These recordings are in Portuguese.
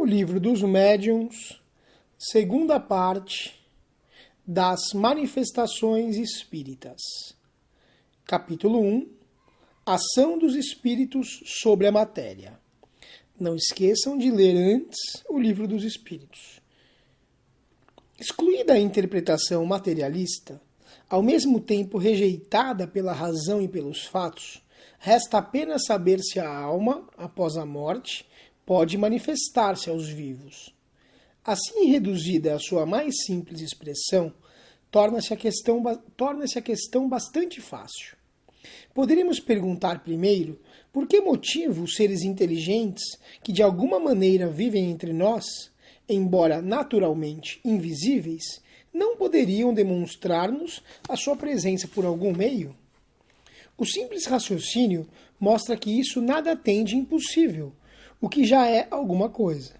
Livro dos Médiuns, segunda parte das Manifestações Espíritas. Capítulo 1. Ação dos Espíritos sobre a Matéria. Não esqueçam de ler antes o Livro dos Espíritos. Excluída a interpretação materialista, ao mesmo tempo rejeitada pela razão e pelos fatos, resta apenas saber se a alma, após a morte, pode manifestar-se aos vivos. Assim reduzida à sua mais simples expressão, torna-se a questão bastante fácil. Poderíamos perguntar primeiro por que motivo os seres inteligentes que de alguma maneira vivem entre nós, embora naturalmente invisíveis, não poderiam demonstrar-nos a sua presença por algum meio? O simples raciocínio mostra que isso nada tem de impossível, o que já é alguma coisa.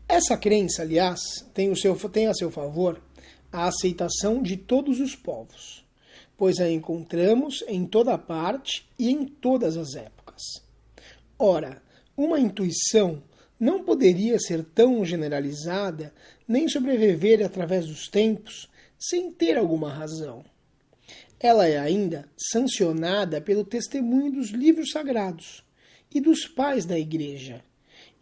Essa crença, aliás, tem a seu favor a aceitação de todos os povos, pois a encontramos em toda parte e em todas as épocas. Ora, uma intuição não poderia ser tão generalizada nem sobreviver através dos tempos sem ter alguma razão. Ela é ainda sancionada pelo testemunho dos livros sagrados e dos pais da Igreja,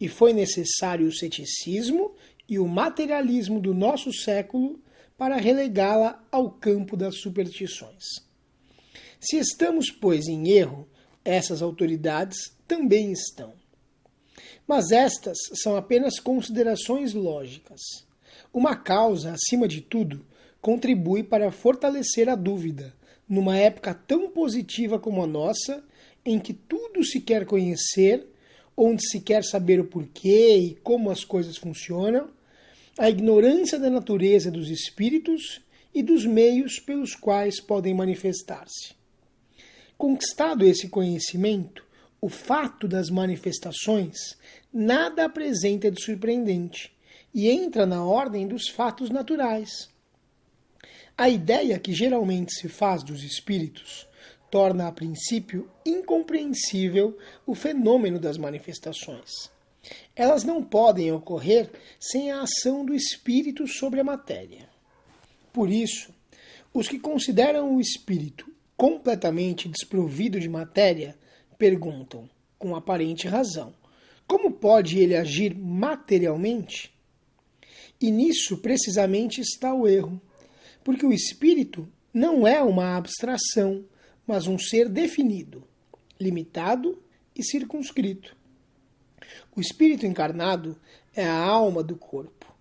e foi necessário o ceticismo e o materialismo do nosso século para relegá-la ao campo das superstições. Se estamos, pois, em erro, essas autoridades também estão. Mas estas são apenas considerações lógicas. Uma causa, acima de tudo, contribui para fortalecer a dúvida, numa época tão positiva como a nossa, em que tudo se quer conhecer, onde se quer saber o porquê e como as coisas funcionam, a ignorância da natureza dos espíritos e dos meios pelos quais podem manifestar-se. Conquistado esse conhecimento, o fato das manifestações nada apresenta de surpreendente e entra na ordem dos fatos naturais. A ideia que geralmente se faz dos espíritos torna a princípio incompreensível o fenômeno das manifestações. Elas não podem ocorrer sem a ação do espírito sobre a matéria. Por isso, os que consideram o espírito completamente desprovido de matéria perguntam, com aparente razão, como pode ele agir materialmente? E nisso precisamente está o erro, porque o espírito não é uma abstração, mas um ser definido, limitado e circunscrito. O espírito encarnado é a alma do corpo.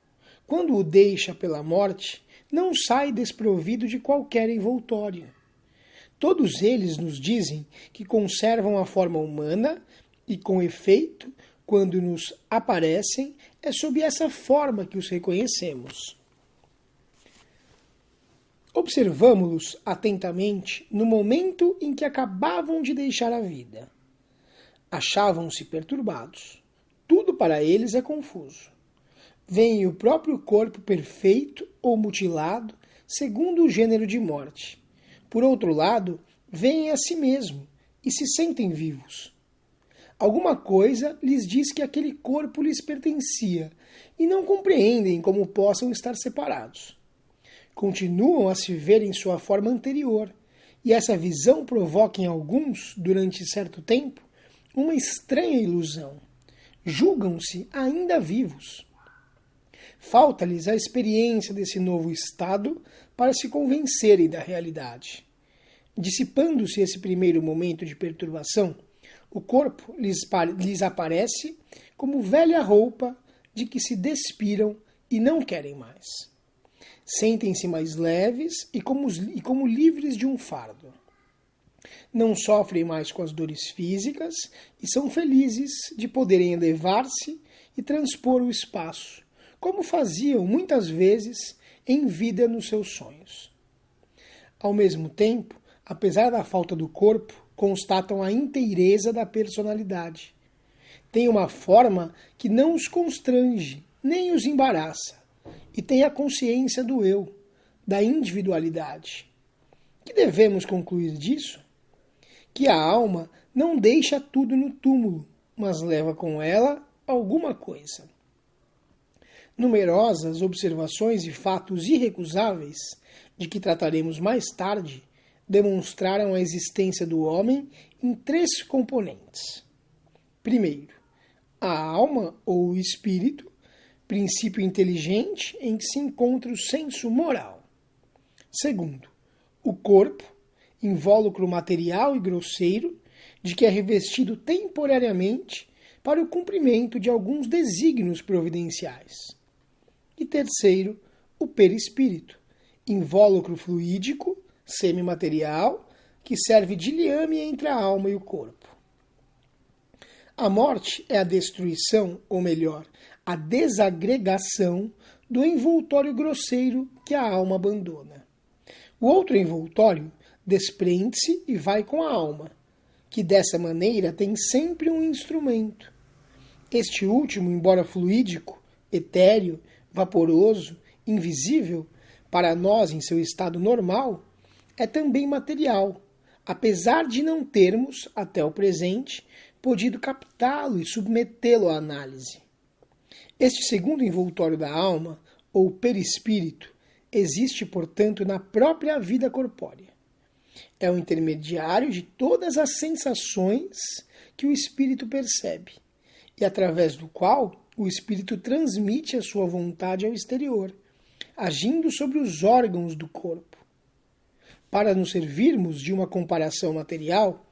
Quando o deixa pela morte, não sai desprovido de qualquer envoltório. Todos eles nos dizem que conservam a forma humana e, com efeito, quando nos aparecem, é sob essa forma que os reconhecemos. Observamo-los atentamente no momento em que acabavam de deixar a vida. Achavam-se perturbados. Tudo para eles é confuso. Veem o próprio corpo perfeito ou mutilado, segundo o gênero de morte. Por outro lado, veem a si mesmo e se sentem vivos. Alguma coisa lhes diz que aquele corpo lhes pertencia e não compreendem como possam estar separados. Continuam a se ver em sua forma anterior, e essa visão provoca em alguns, durante certo tempo, uma estranha ilusão. Julgam-se ainda vivos. Falta-lhes a experiência desse novo estado para se convencerem da realidade. Dissipando-se esse primeiro momento de perturbação, o corpo lhes aparece como velha roupa de que se despiram e não querem mais. Sentem-se mais leves e como livres de um fardo. Não sofrem mais com as dores físicas e são felizes de poderem elevar-se e transpor o espaço, como faziam muitas vezes em vida nos seus sonhos. Ao mesmo tempo, apesar da falta do corpo, constatam a inteireza da personalidade. Têm uma forma que não os constrange, nem os embaraça, e têm a consciência do eu, da individualidade. Que devemos concluir disso? Que a alma não deixa tudo no túmulo, mas leva com ela alguma coisa. Numerosas observações e fatos irrecusáveis, de que trataremos mais tarde, demonstraram a existência do homem em 3 componentes. Primeiro, a alma ou o espírito, princípio inteligente em que se encontra o senso moral. Segundo, o corpo, invólucro material e grosseiro, de que é revestido temporariamente para o cumprimento de alguns desígnios providenciais. E terceiro, o perispírito, invólucro fluídico, semimaterial, que serve de liame entre a alma e o corpo. A morte é a destruição, ou melhor, a desagregação do envoltório grosseiro que a alma abandona. O outro envoltório desprende-se e vai com a alma, que dessa maneira tem sempre um instrumento. Este último, embora fluídico, etéreo, vaporoso, invisível, para nós em seu estado normal, é também material, apesar de não termos, até o presente, podido captá-lo e submetê-lo à análise. Este segundo envoltório da alma, ou perispírito, existe, portanto, na própria vida corpórea. É o intermediário de todas as sensações que o espírito percebe, e através do qual o espírito transmite a sua vontade ao exterior, agindo sobre os órgãos do corpo. Para nos servirmos de uma comparação material,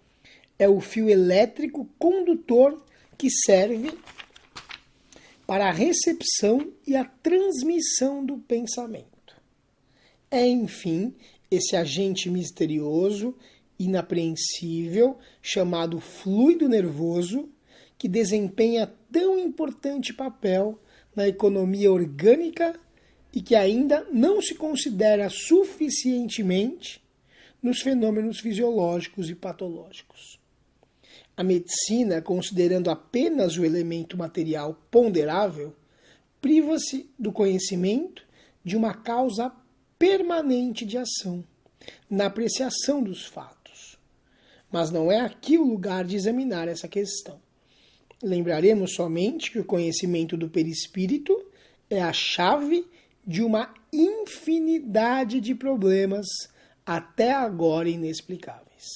é o fio elétrico condutor que serve para a recepção e a transmissão do pensamento. É, enfim, esse agente misterioso, inapreensível, chamado fluido nervoso, que desempenha tão importante papel na economia orgânica e que ainda não se considera suficientemente nos fenômenos fisiológicos e patológicos. A medicina, considerando apenas o elemento material ponderável, priva-se do conhecimento de uma causa permanente de ação, na apreciação dos fatos. Mas não é aqui o lugar de examinar essa questão. Lembraremos somente que o conhecimento do perispírito é a chave de uma infinidade de problemas até agora inexplicáveis.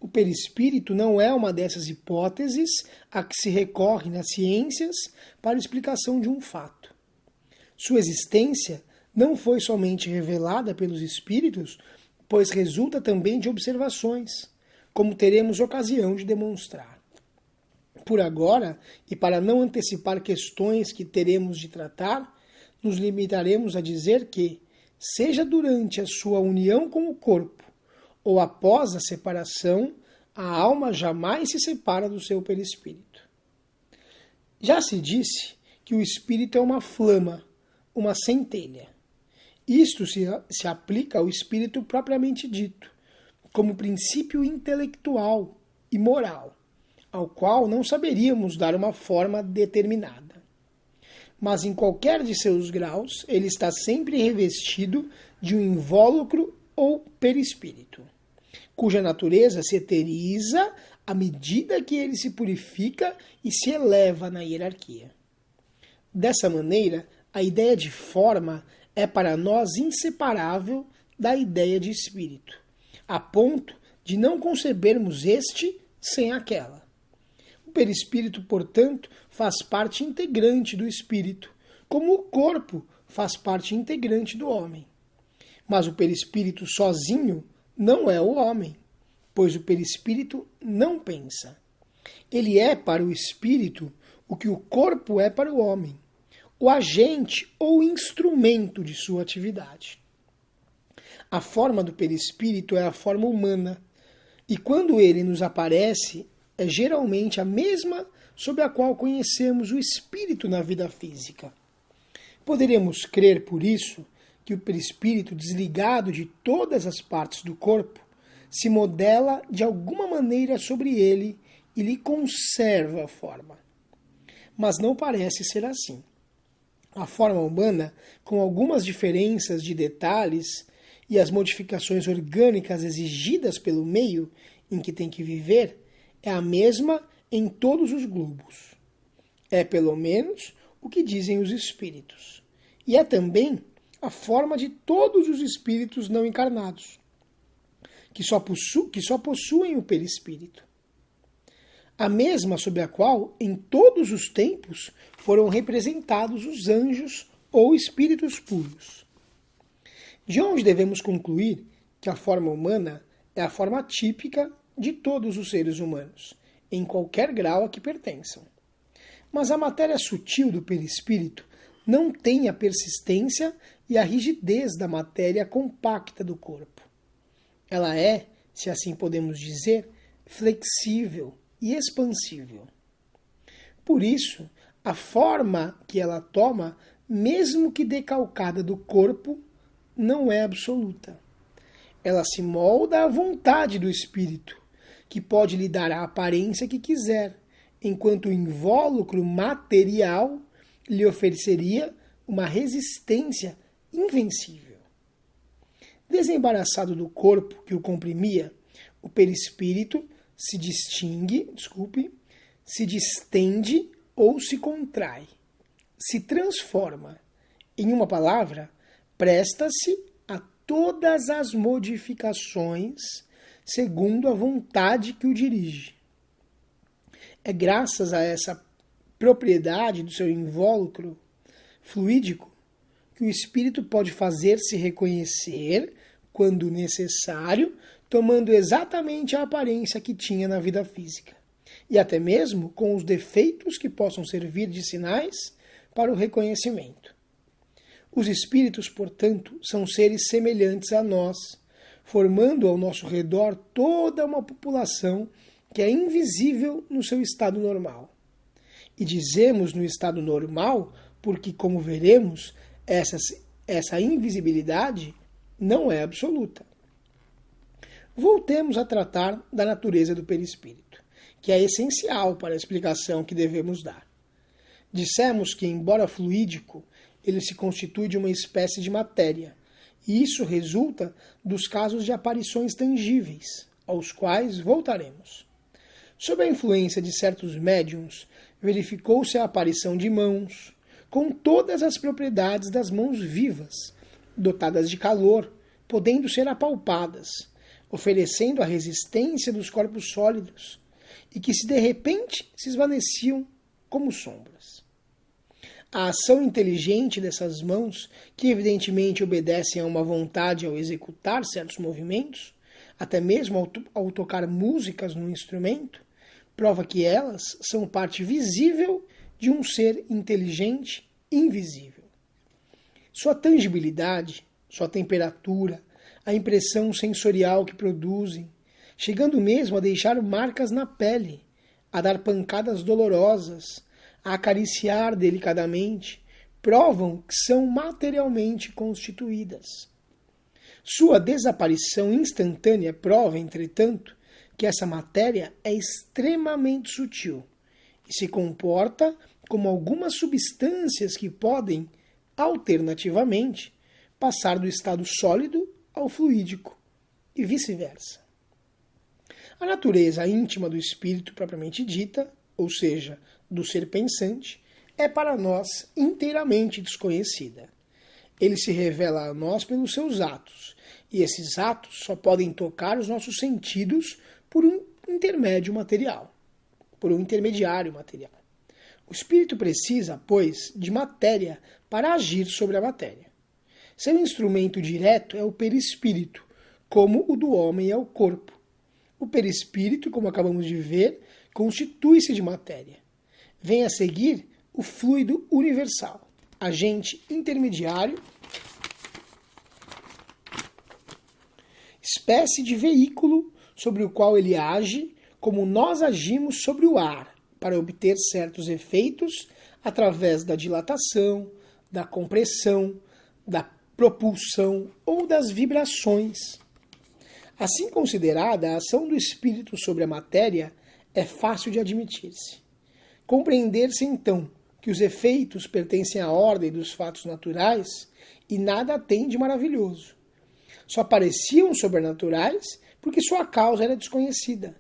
O perispírito não é uma dessas hipóteses a que se recorre nas ciências para a explicação de um fato. Sua existência não foi somente revelada pelos espíritos, pois resulta também de observações, como teremos ocasião de demonstrar. Por agora, e para não antecipar questões que teremos de tratar, nos limitaremos a dizer que, seja durante a sua união com o corpo ou após a separação, a alma jamais se separa do seu perispírito. Já se disse que o espírito é uma flama, uma centelha. Isto se aplica ao espírito propriamente dito, como princípio intelectual e moral, ao qual não saberíamos dar uma forma determinada. Mas em qualquer de seus graus, ele está sempre revestido de um invólucro ou perispírito, cuja natureza se eteriza à medida que ele se purifica e se eleva na hierarquia. Dessa maneira, a ideia de forma é para nós inseparável da ideia de espírito, a ponto de não concebermos este sem aquela. O perispírito, portanto, faz parte integrante do espírito, como o corpo faz parte integrante do homem. Mas o perispírito sozinho não é o homem, pois o perispírito não pensa. Ele é para o espírito o que o corpo é para o homem, o agente ou instrumento de sua atividade. A forma do perispírito é a forma humana, e quando ele nos aparece, é geralmente a mesma sob a qual conhecemos o espírito na vida física. Poderemos crer, por isso, que o perispírito, desligado de todas as partes do corpo, se modela de alguma maneira sobre ele e lhe conserva a forma. Mas não parece ser assim. A forma humana, com algumas diferenças de detalhes e as modificações orgânicas exigidas pelo meio em que tem que viver, é a mesma em todos os globos. É, pelo menos, o que dizem os espíritos. E é também a forma de todos os espíritos não encarnados, que só possuem o perispírito. A mesma sobre a qual, em todos os tempos, foram representados os anjos ou espíritos puros. De onde devemos concluir que a forma humana é a forma típica de todos os seres humanos, em qualquer grau a que pertençam. Mas a matéria sutil do perispírito não tem a persistência e a rigidez da matéria compacta do corpo. Ela é, se assim podemos dizer, flexível e expansível. Por isso, a forma que ela toma, mesmo que decalcada do corpo, não é absoluta. Ela se molda à vontade do espírito, que pode lhe dar a aparência que quiser, enquanto o invólucro material lhe ofereceria uma resistência invencível. Desembaraçado do corpo que o comprimia, o perispírito se distende ou se contrai, se transforma. Em uma palavra, presta-se a todas as modificações segundo a vontade que o dirige. É graças a essa propriedade do seu invólucro fluídico que o espírito pode fazer-se reconhecer, quando necessário, tomando exatamente a aparência que tinha na vida física, e até mesmo com os defeitos que possam servir de sinais para o reconhecimento. Os espíritos, portanto, são seres semelhantes a nós, formando ao nosso redor toda uma população que é invisível no seu estado normal. E dizemos no estado normal porque, como veremos, essa invisibilidade não é absoluta. Voltemos a tratar da natureza do perispírito, que é essencial para a explicação que devemos dar. Dissemos que, embora fluídico, ele se constitui de uma espécie de matéria, e isso resulta dos casos de aparições tangíveis, aos quais voltaremos. Sob a influência de certos médiuns, verificou-se a aparição de mãos, com todas as propriedades das mãos vivas, dotadas de calor, podendo ser apalpadas, oferecendo a resistência dos corpos sólidos, e que de repente se esvaneciam como sombras. A ação inteligente dessas mãos, que evidentemente obedecem a uma vontade ao executar certos movimentos, até mesmo ao tocar músicas no instrumento, prova que elas são parte visível de um ser inteligente invisível. Sua tangibilidade, sua temperatura, a impressão sensorial que produzem, chegando mesmo a deixar marcas na pele, a dar pancadas dolorosas, a acariciar delicadamente, provam que são materialmente constituídas. Sua desaparição instantânea prova, entretanto, que essa matéria é extremamente sutil e se comporta como algumas substâncias que podem, alternativamente, passar do estado sólido ao fluídico e vice-versa. A natureza íntima do espírito propriamente dita, ou seja, do ser pensante, é para nós inteiramente desconhecida. Ele se revela a nós pelos seus atos, e esses atos só podem tocar os nossos sentidos por um intermediário material. O espírito precisa, pois, de matéria para agir sobre a matéria. Seu instrumento direto é o perispírito, como o do homem é o corpo. O perispírito, como acabamos de ver, constitui-se de matéria. Vem a seguir o fluido universal, agente intermediário, espécie de veículo sobre o qual ele age, como nós agimos sobre o ar, para obter certos efeitos através da dilatação, da compressão, da propulsão ou das vibrações. Assim considerada, a ação do espírito sobre a matéria é fácil de admitir-se. Compreender-se, então, que os efeitos pertencem à ordem dos fatos naturais e nada tem de maravilhoso. Só pareciam sobrenaturais porque sua causa era desconhecida.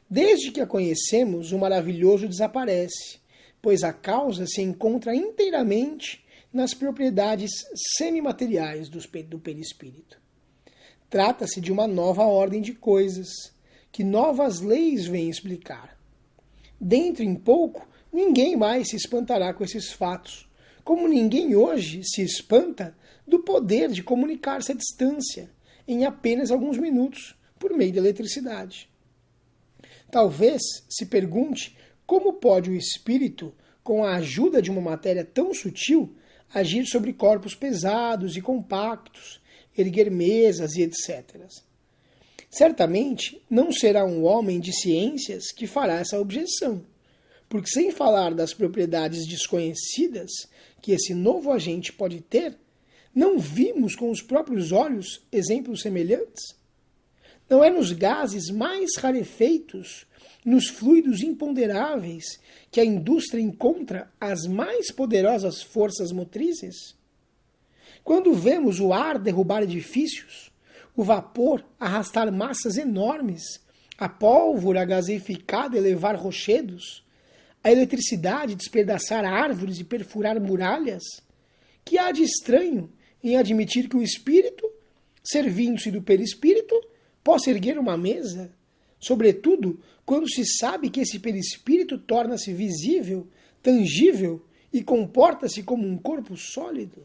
Desde que a conhecemos, o maravilhoso desaparece, pois a causa se encontra inteiramente nas propriedades semimateriais do perispírito. Trata-se de uma nova ordem de coisas, que novas leis vêm explicar. Dentro em pouco, ninguém mais se espantará com esses fatos, como ninguém hoje se espanta do poder de comunicar-se à distância, em apenas alguns minutos, por meio da eletricidade. Talvez se pergunte como pode o espírito, com a ajuda de uma matéria tão sutil, agir sobre corpos pesados e compactos, erguer mesas e etc. Certamente não será um homem de ciências que fará essa objeção, porque sem falar das propriedades desconhecidas que esse novo agente pode ter, não vimos com os próprios olhos exemplos semelhantes? Não é nos gases mais rarefeitos, nos fluidos imponderáveis, que a indústria encontra as mais poderosas forças motrizes? Quando vemos o ar derrubar edifícios, o vapor arrastar massas enormes, a pólvora gaseificada elevar rochedos, a eletricidade despedaçar árvores e perfurar muralhas, que há de estranho em admitir que o espírito, servindo-se do perispírito, possa erguer uma mesa, sobretudo quando se sabe que esse perispírito torna-se visível, tangível e comporta-se como um corpo sólido?